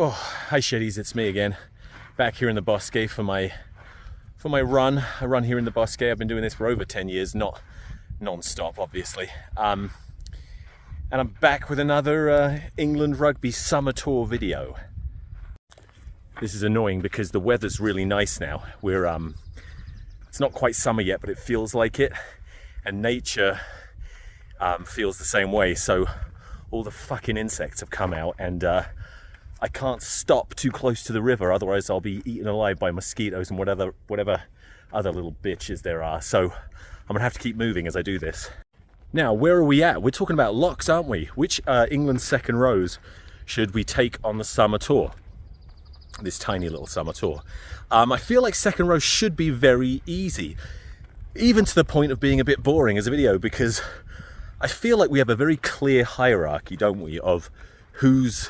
Oh, hi shitties, it's me again. Back here in the Bosque for my run. I run here in the Bosque. I've been doing this for over 10 years, not non-stop, obviously. And I'm back with another England Rugby Summer Tour video. This is annoying because the weather's really nice now. It's not quite summer yet, but it feels like it. And nature feels the same way. So all the fucking insects have come out, and I can't stop too close to the river, otherwise I'll be eaten alive by mosquitoes and whatever other little bitches there are. So I'm gonna have to keep moving as I do this. Now, where are we at? We're talking about locks, aren't we? Which England's second rows should we take on the summer tour? This tiny little summer tour. I feel like second row should be very easy, even to the point of being a bit boring as a video, because I feel like we have a very clear hierarchy, don't we, of who's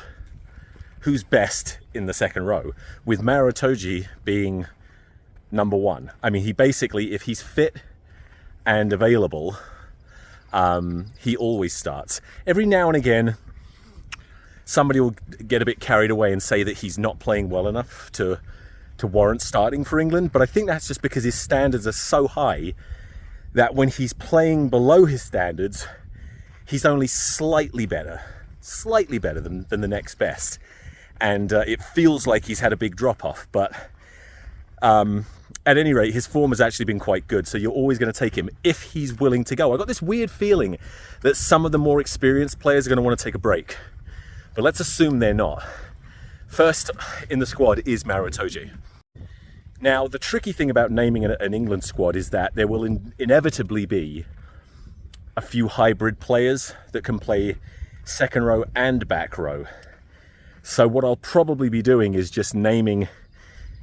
best in the second row, with Maritoji being number one. I mean, he basically, if he's fit and available, he always starts. Every now and again, somebody will get a bit carried away and say that he's not playing well enough to warrant starting for England, but I think that's just because his standards are so high that when he's playing below his standards, he's only slightly better than the next best. And it feels like he's had a big drop-off, but at any rate, his form has actually been quite good, so you're always going to take him if he's willing to go. I got this weird feeling that some of the more experienced players are going to want to take a break, but let's assume they're not. First in the squad is Maritoji. Now, the tricky thing about naming an England squad is that there will inevitably be a few hybrid players that can play second row and back row. So what I'll probably be doing is just naming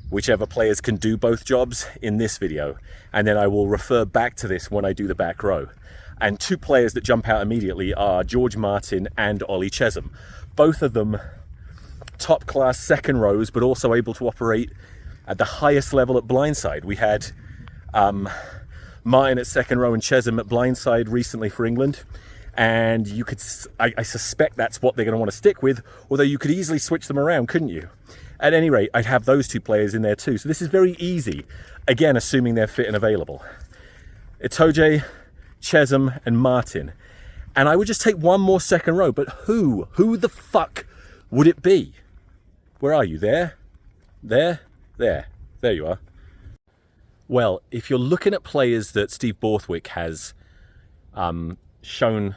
whichever players can do both jobs in this video, and then I will refer back to this when I do the back row. And two players that jump out immediately are George Martin and Ollie Chesham. Both of them top class second rows, but also able to operate at the highest level at blindside. We had Martin at second row and Chesham at blindside recently for England. And you could, I suspect that's what they're going to want to stick with, although you could easily switch them around, couldn't you? At any rate, I'd have those two players in there too. So this is very easy, again, assuming they're fit and available. Itoje, Chesham, and Martin. And I would just take one more second row, but who the fuck would it be? Where are you? There you are. Well, if you're looking at players that Steve Borthwick has shown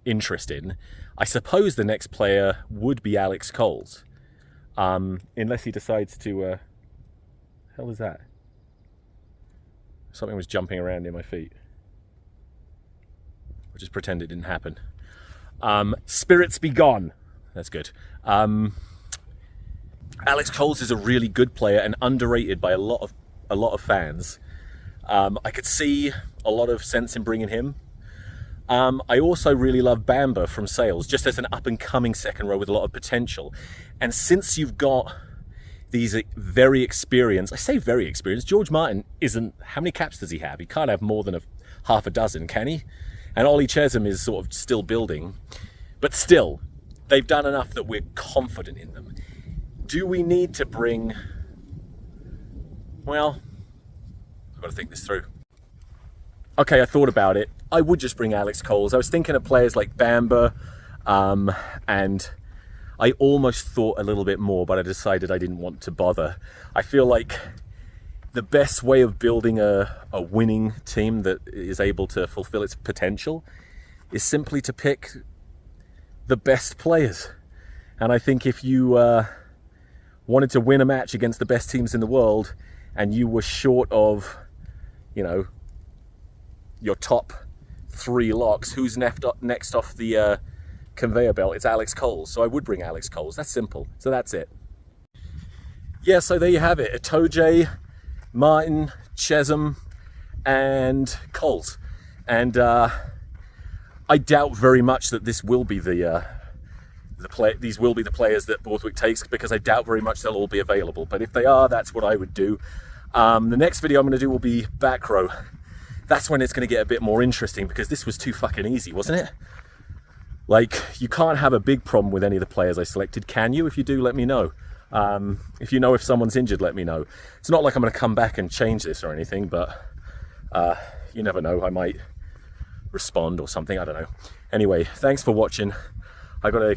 interest in, I suppose the next player would be Alex Coles, unless he decides to hell is that? Something was jumping around near my feet. I'll just pretend it didn't happen. Spirits be gone. That's good. Alex Coles is a really good player and underrated by a lot of fans. I could see a lot of sense in bringing him. I also really love Bamba from Sales, just as an up-and-coming second row with a lot of potential. And since you've got these very experienced, I say very experienced, George Martin isn't, how many caps does he have? He can't have more than half a dozen, can he? And Ollie Chesham is sort of still building. But still, they've done enough that we're confident in them. Do we need to bring, well, I've got to think this through. Okay, I thought about it. I would just bring Alex Coles. I was thinking of players like Bamba, and I almost thought a little bit more, but I decided I didn't want to bother. I feel like the best way of building a winning team that is able to fulfill its potential is simply to pick the best players. And I think if you wanted to win a match against the best teams in the world, and you were short of, you know, your top three locks, who's next off the conveyor belt? It's Alex Coles. So I would bring Alex Coles. That's simple. So that's it. Yeah, so there you have it. Itoje, Martin, Chesham, and Coles. And I doubt very much that this will be these will be the players that Borthwick takes, because I doubt very much they'll all be available. But if they are, that's what I would do. The next video I'm going to do will be back row. That's when it's going to get a bit more interesting, because this was too fucking easy, wasn't it? Like, you can't have a big problem with any of the players I selected, can you? If you do, let me know. If you know if someone's injured, let me know. It's not like I'm going to come back and change this or anything, but you never know, I might respond or something, I don't know. Anyway, thanks for watching. I gotta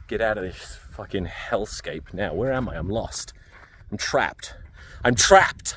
get out of this fucking hellscape now. Where am I? I'm lost. I'm trapped. I'm trapped!